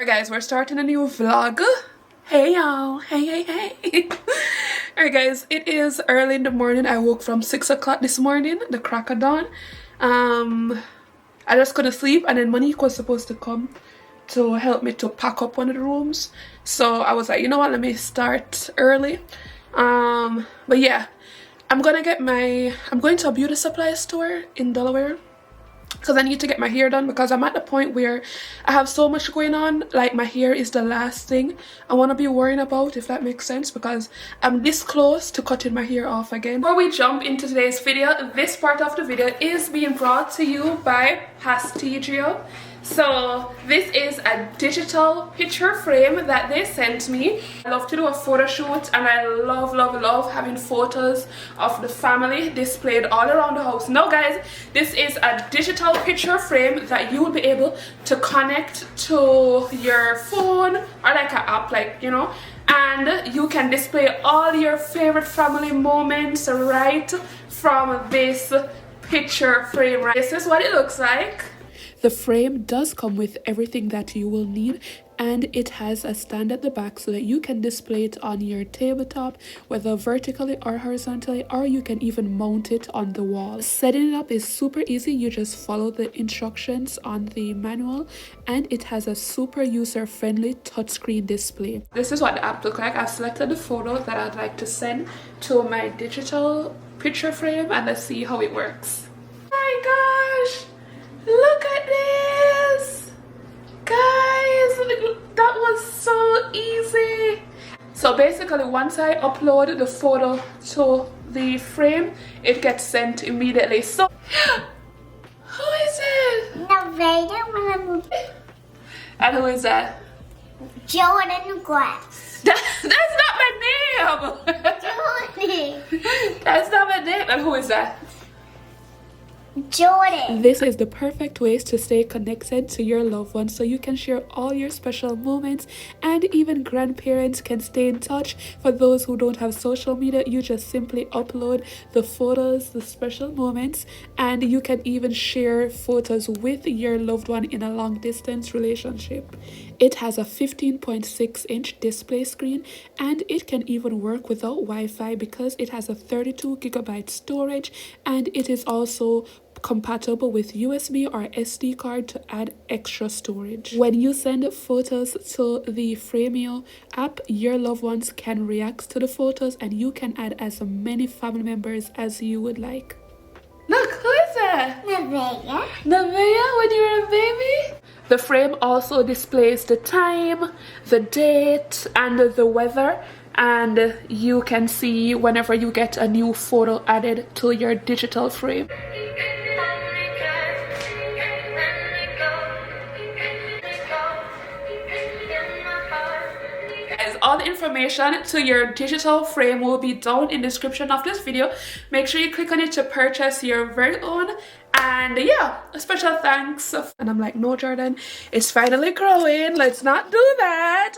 Alright guys, we're starting a new vlog. Hey y'all, hey. Alright guys, it is early in the morning. I woke from 6 o'clock this morning, the crack of dawn. I just couldn't sleep, and then Monique was supposed to come to help me to pack up one of the rooms. So I was like, you know what, let me start early. But yeah, I'm going to a beauty supply store in Delaware, because I need to get my hair done, because I'm at the point where I have so much going on. Like, my hair is the last thing I want to be worrying about, if that makes sense, because I'm this close to cutting my hair off again. Before we jump into today's video, this part of the video is being brought to you by Hastigio. So this is a digital picture frame that they sent me. I love to do a photo shoot, and I love having photos of the family displayed all around the house. Now guys, this is a digital picture frame that you will be able to connect to your phone or like an app, like, you know, and you can display all your favorite family moments right from this picture frame. Right, this is what it looks like. The frame does come with everything that you will need, and it has a stand at the back so that you can display it on your tabletop, whether vertically or horizontally, or you can even mount it on the wall. Setting it up is super easy. You just follow the instructions on the manual, and it has a super user-friendly touchscreen display. This is what the app looks like. I've selected the photo that I'd like to send to my digital picture frame, and let's see how it works. Oh my gosh! Look at this! Guys, that was so easy! So basically, once I upload the photo to the frame, it gets sent immediately. So, who is it? And who is that? Jordan Grass. That's not my name! Jordan. That's not my name. And who is that? Jordan. This is the perfect ways to stay connected to your loved ones, so you can share all your special moments, and even grandparents can stay in touch. For those who don't have social media, you just simply upload the photos, the special moments, and you can even share photos with your loved one in a long distance relationship. It has a 15.6-inch display screen, and it can even work without Wi-Fi because it has a 32GB storage, and it is also compatible with USB or SD card to add extra storage. When you send photos to the Framio app, your loved ones can react to the photos, and you can add as many family members as you would like. Look, who is that? Nevaeh. Nevaeh, when you were a baby? The frame also displays the time, the date, and the weather, and you can see whenever you get a new photo added to your digital frame. All the information to your digital frame will be down in the description of this video. Make sure you click on it to purchase your very own. And yeah, a special thanks. And I'm like, no, Jordan, it's finally growing. Let's not do that.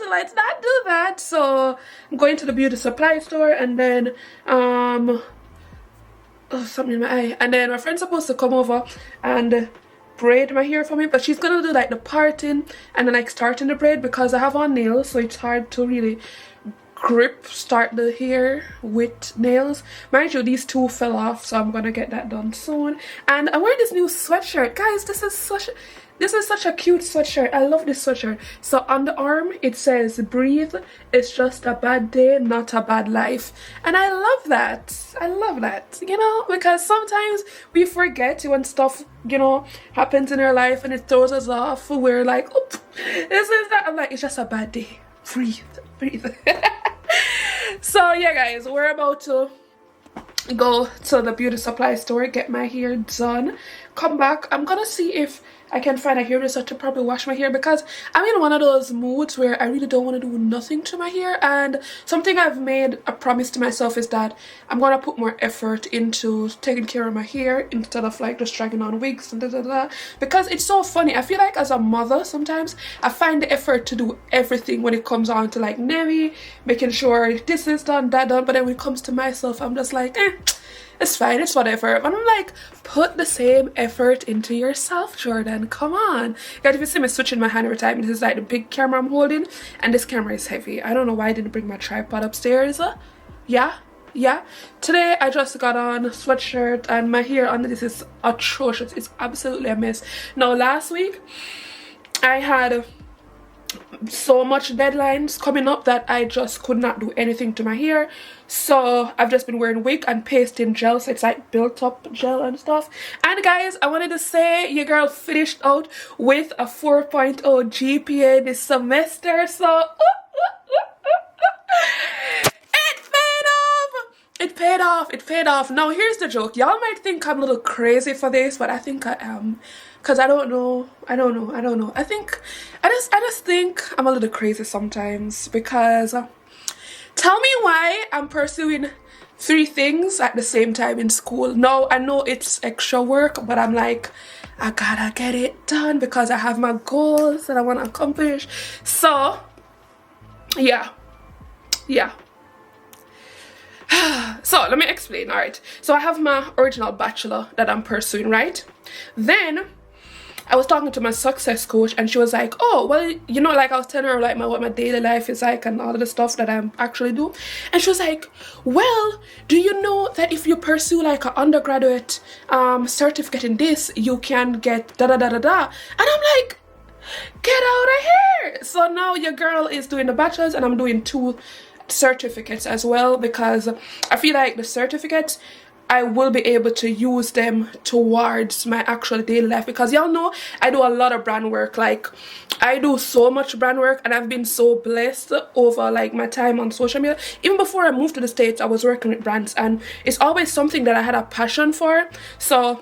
So I'm going to the beauty supply store, and then something in my eye. And then my friend's supposed to come over and braid my hair for me, but she's gonna do like the parting and then like starting the braid, because I have on nails, so it's hard to really start the hair with nails. Mind you, these two fell off, so I'm gonna get that done soon. And I'm wearing this new sweatshirt, guys. This is such a cute sweatshirt. I love this sweatshirt. So on the arm it says, breathe, it's just a bad day, not a bad life. And I love that, you know, because sometimes we forget when stuff, you know, happens in our life and it throws us off. We're like, oop, this is that. I'm like, it's just a bad day, breathe. So yeah guys, we're about to go to the beauty supply store, get my hair done, come back. I'm gonna see if I can find a hairdresser to probably wash my hair, because I'm in one of those moods where I really don't want to do nothing to my hair. And something I've made a promise to myself is that I'm gonna put more effort into taking care of my hair instead of like just dragging on wigs and because it's so funny. I feel like as a mother sometimes I find the effort to do everything when it comes on to like Nemi, making sure this is done, that done, but then when it comes to myself, I'm just like, It's fine, it's whatever. But I'm like, put the same effort into yourself, Jordan. Come on. Guys, if you see me switching my hand every time, this is like the big camera I'm holding, and this camera is heavy. I don't know why I didn't bring my tripod upstairs. Yeah. Today I just got on a sweatshirt and my hair under this is atrocious. It's absolutely a mess. Now last week I had so much deadlines coming up that I just could not do anything to my hair, so I've just been wearing wig and pasting gel, so it's like built up gel and stuff. And guys, I wanted to say your girl finished out with a 4.0 GPA this semester, so it paid off. Now here's the joke. Y'all might think I'm a little crazy for this, but I think I am, because I don't know. I just think I'm a little crazy sometimes, because tell me why I'm pursuing 3 things at the same time in school. No, I know it's extra work, but I'm like, I gotta get it done because I have my goals that I want to accomplish. So yeah. So let me explain. All right, so I have my original bachelor that I'm pursuing, right? Then I was talking to my success coach and she was like, oh well, you know, like I was telling her like what my daily life is like and all of the stuff that I actually do, and she was like, well, do you know that if you pursue like an undergraduate certificate in this, you can get da da da da da. And I'm like, get out of here. So now your girl is doing the bachelor's and I'm doing 2 certificates as well, because I feel like the certificates I will be able to use them towards my actual daily life, because y'all know I do a lot of brand work. Like I do so much brand work and I've been so blessed over like my time on social media. Even before I moved to the States, I was working with brands and it's always something that I had a passion for. So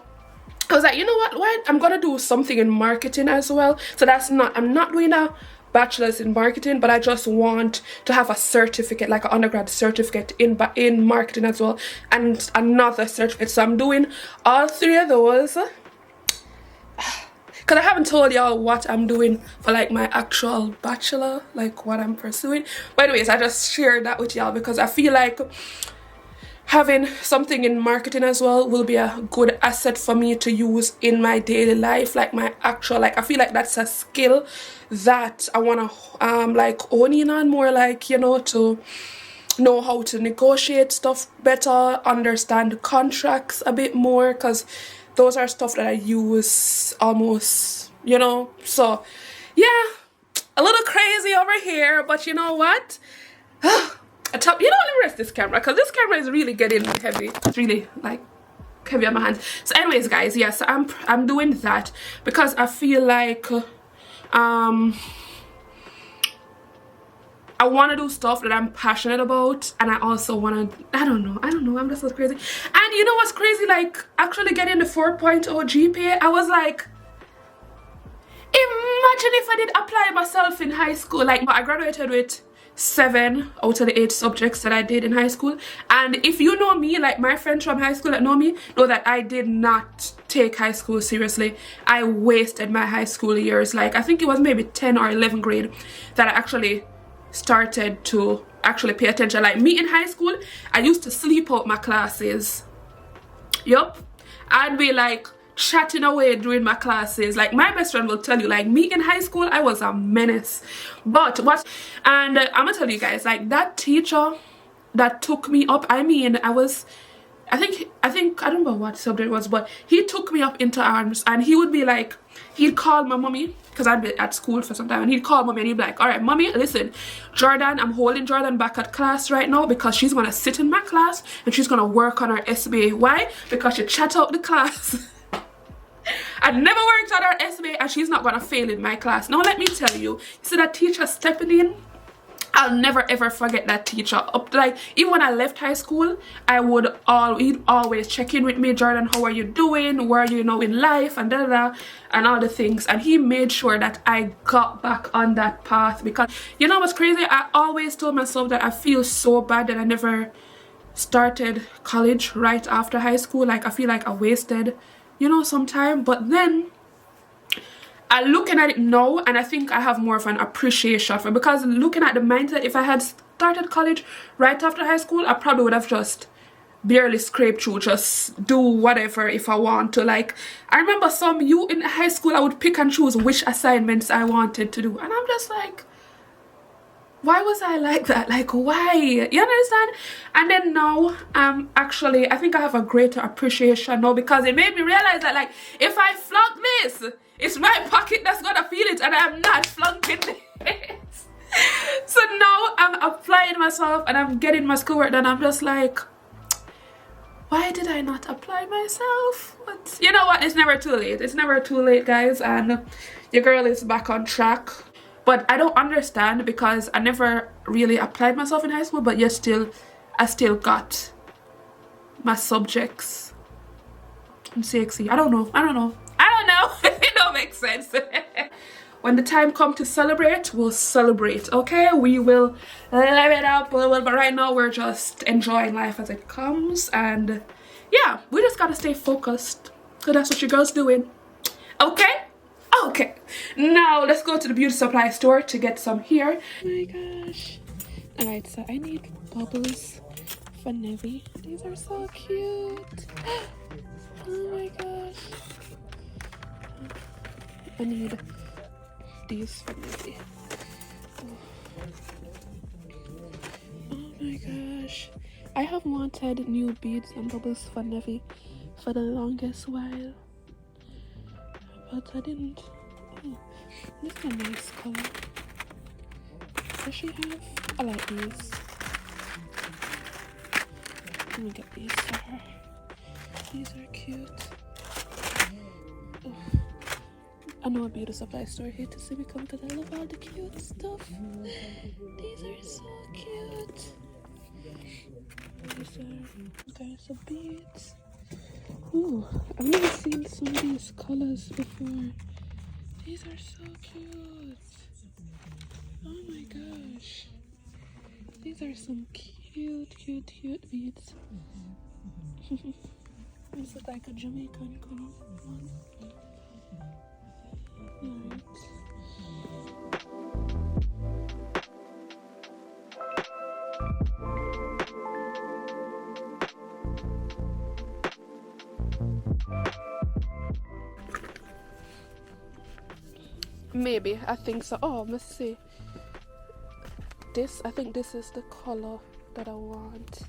I was like, you know what, I'm gonna do something in marketing as well. So I'm not doing a bachelor's in marketing, but I just want to have a certificate, like an undergrad certificate in marketing as well, and another certificate. So I'm doing all 3 of those, because I haven't told y'all what I'm doing for like my actual bachelor, like what I'm pursuing. But anyways, I just shared that with y'all because I feel like having something in marketing as well will be a good asset for me to use in my daily life, like my actual, like I feel like that's a skill that I want to like hone in on more, like, you know, to know how to negotiate stuff better, understand contracts a bit more, because those are stuff that I use almost, you know. So yeah, a little crazy over here, but you know what, you know, let me rest this camera because this camera is really getting heavy. It's really like heavy on my hands. So anyways guys, yes, I'm doing that because I feel like I want to do stuff that I'm passionate about, and I also want to, I don't know, I'm just so crazy. And you know what's crazy, like actually getting the 4.0 GPA, I was like, imagine if I did apply myself in high school. Like I graduated with 7 out of the 8 subjects that I did in high school, and if you know me, like my friends from high school that know me know that I did not take high school seriously. I wasted my high school years. Like I think it was maybe 10 or 11th grade that I actually started to actually pay attention. Like me in high school, I used to sleep out my classes. Yup, I'd be like chatting away during my classes. Like my best friend will tell you, like me in high school I was a menace. But what, and I'm gonna tell you guys, like that teacher that took me up, I mean, I think I don't remember what subject it was, but he took me up into arms, and he would be like, he'd call my mommy, because I'd be at school for some time, and he'd call mommy and he'd be like, all right mommy, listen, Jordan, I'm holding Jordan back at class right now because she's gonna sit in my class and she's gonna work on her SBA. Why? Because she chat out the class. I never worked on her SBA and she's not gonna fail in my class. Now let me tell you, see that teacher stepping in, I'll never ever forget that teacher. Up, like even when I left high school, he'd always check in with me, Jordan, how are you doing, where are you now in life, and da da da, and all the things. And he made sure that I got back on that path, because you know what's crazy, I always told myself that I feel so bad that I never started college right after high school. Like I feel like I wasted, you know, some time. But then I'm looking at it now and I think I have more of an appreciation for it, because looking at the mindset, if I had started college right after high school, I probably would have just barely scrape through, just do whatever if I want to. Like, I remember you in high school, I would pick and choose which assignments I wanted to do, and I'm just like, why was I like that? Like, why? You understand? And then now, actually, I think I have a greater appreciation now, because it made me realize that, like, if I flunk this, it's my pocket that's gonna feel it, and I'm not flunking this. So now I'm applying myself and I'm getting my schoolwork done. I'm just like, why did I not apply myself? But you know what? It's never too late. It's never too late, guys, and your girl is back on track. But I don't understand, because I never really applied myself in high school, but yet I still got my subjects in CXC. I don't know. It don't make sense. When the time comes to celebrate, we'll celebrate, okay? We will live it up, but right now we're just enjoying life as it comes, and yeah, we just gotta stay focused, because that's what your girl's doing, okay? Okay, now let's go to the beauty supply store to get some here. Oh my gosh. Alright, so I need bubbles for Nevi. These are so cute. Oh my gosh. I need these for Nevi. Oh my gosh. I have wanted new beads and bubbles for Nevi for the longest while, but I didn't. Oh, this is a nice color. Does she have? I like these. Let me get these for her. These are cute. Oh, I know a beauty supply store here to see me come, because I love all the cute stuff. These are so cute. These are guys of beads. Ooh, I've never seen some of these colors before. These are so cute. Oh my gosh. These are some cute beads. This is like a Jamaican color one. Alright. Maybe, I think so. Oh, let's see. I think this is the color that I want.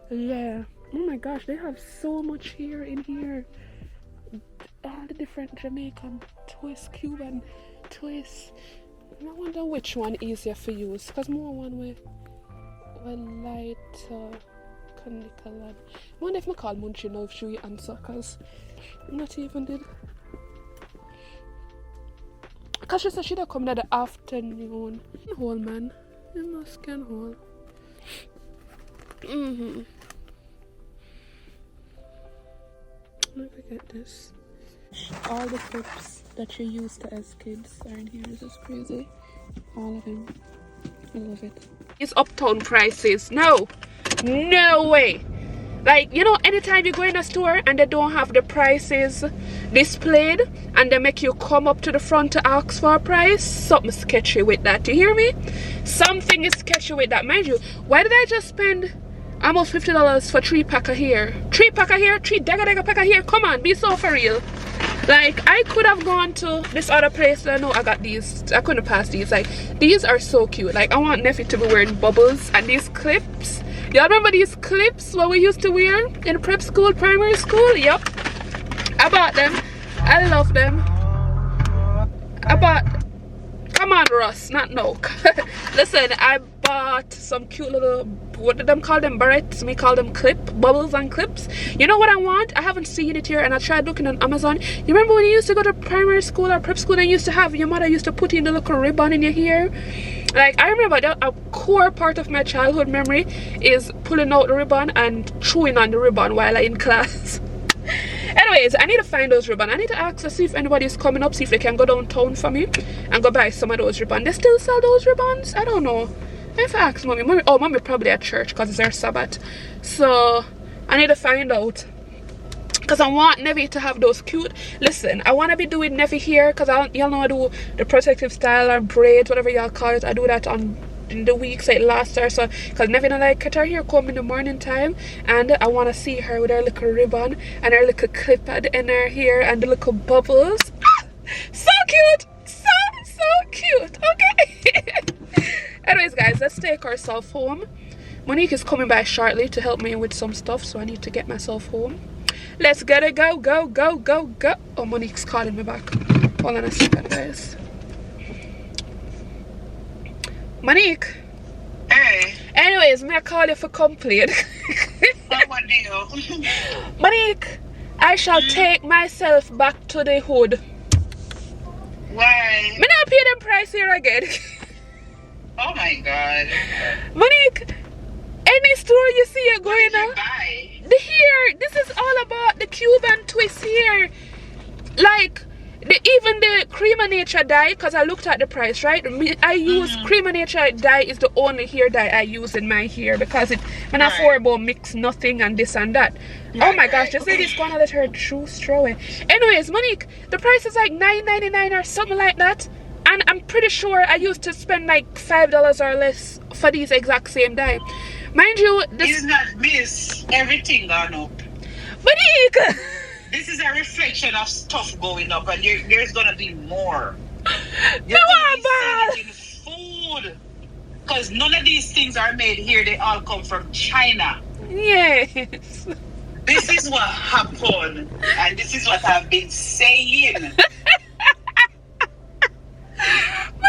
Yeah. Oh my gosh, they have so much here in here. All the different Jamaican twists, Cuban twists. I wonder which one easier for use, because more one with light conical. I wonder if I call Munchie now if she will answer, because I'm not even did. Because she said she'd have come in the afternoon. Hole, man. You must can hole. Let me get this. All the clips that you used to as kids are in here. This is crazy. All of them. I love it. It's uptown prices. No way. Like, you know, anytime you go in a store and they don't have the prices displayed and they make you come up to the front to ask for a price, something sketchy with that. You hear me? Something is sketchy with that. Mind you, why did I just spend almost $50 for 3-pack of here? 3-pack of here? 3 dagga pack of here? Come on, be so for real. Like, I could have gone to this other place. I know I got these. I couldn't pass these. Like, these are so cute. Like, I want Neffy to be wearing bubbles and these clips. Y'all remember these clips what we used to wear in prep school, primary school? Yep. I bought them. I love them. I bought... Come on, Ross. Not no. Listen, I bought some cute little... What did them call them? Barrettes. We call them bubbles and clips. You know what I want? I haven't seen it here, and I tried looking on Amazon. You remember when you used to go to primary school or prep school, and you used to have... Your mother used to put in the little ribbon in your hair? Like, I remember that a core part of my childhood memory is pulling out the ribbon and chewing on the ribbon while I'm in class. Anyways, I need to find those ribbons. I need to ask to see if anybody's coming up, see if they can go downtown for me and go buy some of those ribbons. They still sell those ribbons? I don't know. I have to ask mommy. Mommy probably at church because it's their Sabbath. So I need to find out, because I want Nevi to have those cute... Listen, I want to be doing Nevi here because y'all know I do the protective style or braids, whatever y'all call it. I do that on in the week, so it lasts her. So, because never like cut her hair comb in the morning time, and I want to see her with her little ribbon and her little clip at the end of her hair and the little bubbles. Ah, so cute, so cute. Okay. Anyways, guys, let's take ourselves home. Monique is coming by shortly to help me with some stuff, so I need to get myself home. Let's get it. Go. Oh, Monique's calling me back. Hold on a second, guys. Monique. Hey. Anyways, may I call you for complaint? What do you? Monique, I shall take myself back to the hood. Why? Me not pay them price here again. Oh my God. Monique, any store you see you going What did you on? buy? The hair, this is all about the Cuban twist here. Like, even the Cream of Nature dye, because I looked at the price, right? I use Cream of Nature dye is the only hair dye I use in my hair, because when I for about mix nothing and this and that. Oh my gosh, this lady's gonna let her juice throw it. Anyways, Monique, the price is like $9.99 or something like that. And I'm pretty sure I used to spend like $5 or less for these exact same dye. Mind you, this It's not miss. Everything gone up. Monique! This is a reflection of stuff going up, and there's gonna be more. No, You're bad. in food, because none of these things are made here. They all come from China. Yes. This is what happened, and this is what I've been saying.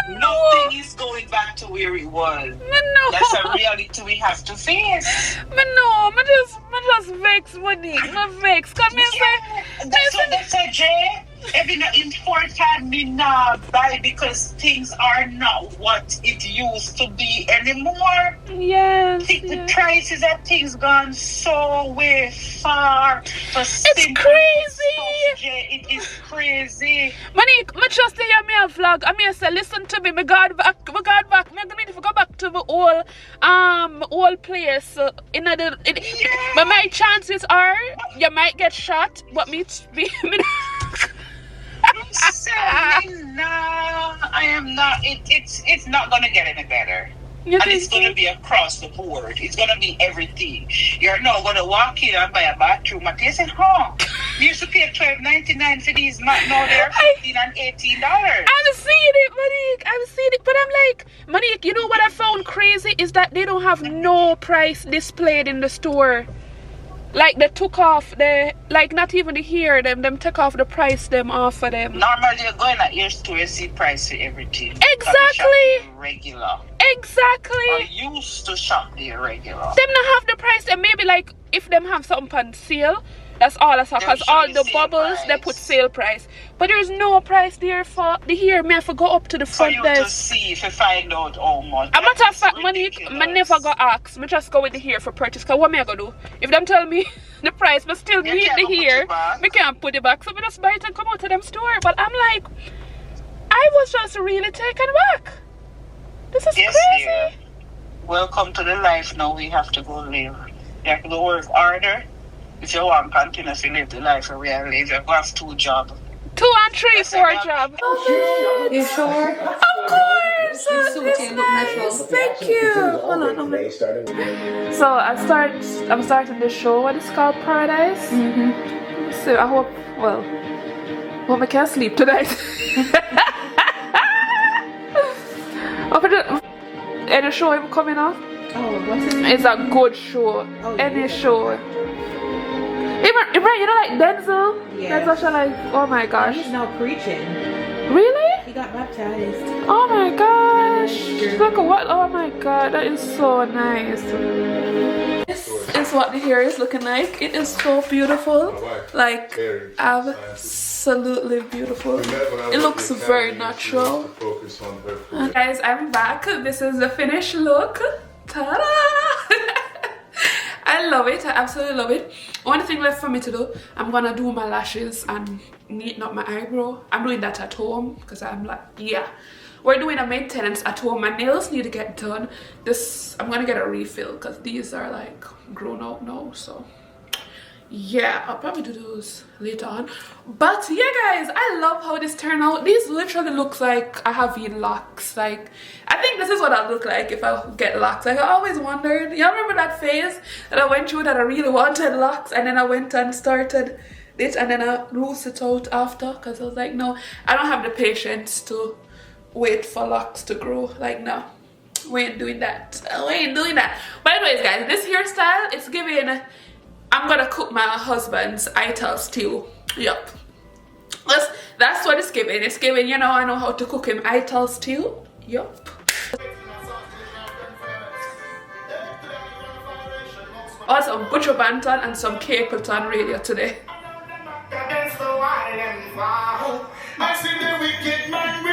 Nothing is going back to where it was. No. That's a reality we have to face. Me just vex, Monique. Me vex. Come here, say. That's what they said, Jay. Every not important me now buy because things are not what it used to be anymore. Yes. The prices of things gone so way far. It's crazy. Stuff, Jay. It is crazy. Monique, me just hear me a vlog. I mean, say, listen to me. Me God back. Me gonna need to go back to my old place. In the, but my chances are you might get shot. But me. No, I am not. It's not gonna get any better. You And think it's gonna be across the board. It's gonna be everything. You're not gonna walk in and buy a bathroom and you say, you used to pay $12.99 for these mat, now they're $15 and $18. I've seen it, Monique. I've seen it. But I'm like, Monique, you know what I found crazy is that they don't have no price displayed in the store. Like they took off the, like not even the hair, them took off the price them off of them. Normally you're going at your store, you see price for everything. Exactly. Regular. Exactly. Or used to shop there regular. Them not have the price, and maybe like if them have something on sale, that's all I saw. They'll Cause show all you the sale bubbles price. they put sale price, but there's no price there for the hair. Me have to go up to the For front you desk. to see if you find out how much. A matter of That fact, is Monique, ridiculous. me never go ask. Me just go with the hair for purchase. Cause what me I go do? If them tell me the price, but still You need can't the put hair, it back. me can't put it back. So me just buy it and come out to them store. But I'm like, I was just really taken back. This is Yes, crazy. dear. Welcome to the life now we have to go live. You have to go work harder. If you want to continuously live the life you really live, you have 2 jobs. 2 and 3, That's 4 enough. job. You sure? Of course. It's so okay, look natural. Thank you. Hold on. So I'm starting the show. What is called Paradise. So I hope I can sleep tonight. Any show I'm coming off? Oh, what's his name? It's a good show. Oh, Any yeah. show. Even you know, like Denzel. Yeah. Denzel show, like, oh my gosh. He's now preaching. Really? He got baptized. Oh my gosh. Look at what, oh my god, that is so nice. This is what the hair is looking like. It is so beautiful. Like, absolutely beautiful. It looks very natural. And guys, I'm back. This is the finished look. Ta-da! I love it. I absolutely love it. Only thing left for me to do, I'm gonna do my lashes and neaten up my eyebrow. I'm doing that at home because I'm like, yeah, we're doing a maintenance at home. My nails need to get done. I'm gonna get a refill because these are like grown out now. So yeah, I'll probably do those later on. But yeah guys, I love how this turned out. These literally looks like I have locks. Like I think this is what I look like if I get locks. Like I always wondered, y'all remember that phase that I went through that I really wanted locks, and then I went and started this and then I loose it out after, because I was like, no, I don't have the patience to wait for locks to grow. Like no, we ain't doing that. We ain't doing that. But anyways guys, this hairstyle is giving I'm gonna cook my husband's ital stew. Yup. That's what it's giving. It's giving, you know, I know how to cook him ital stew. Yup. Also, Butcher Banton and some Capleton radio today. I see the wicked man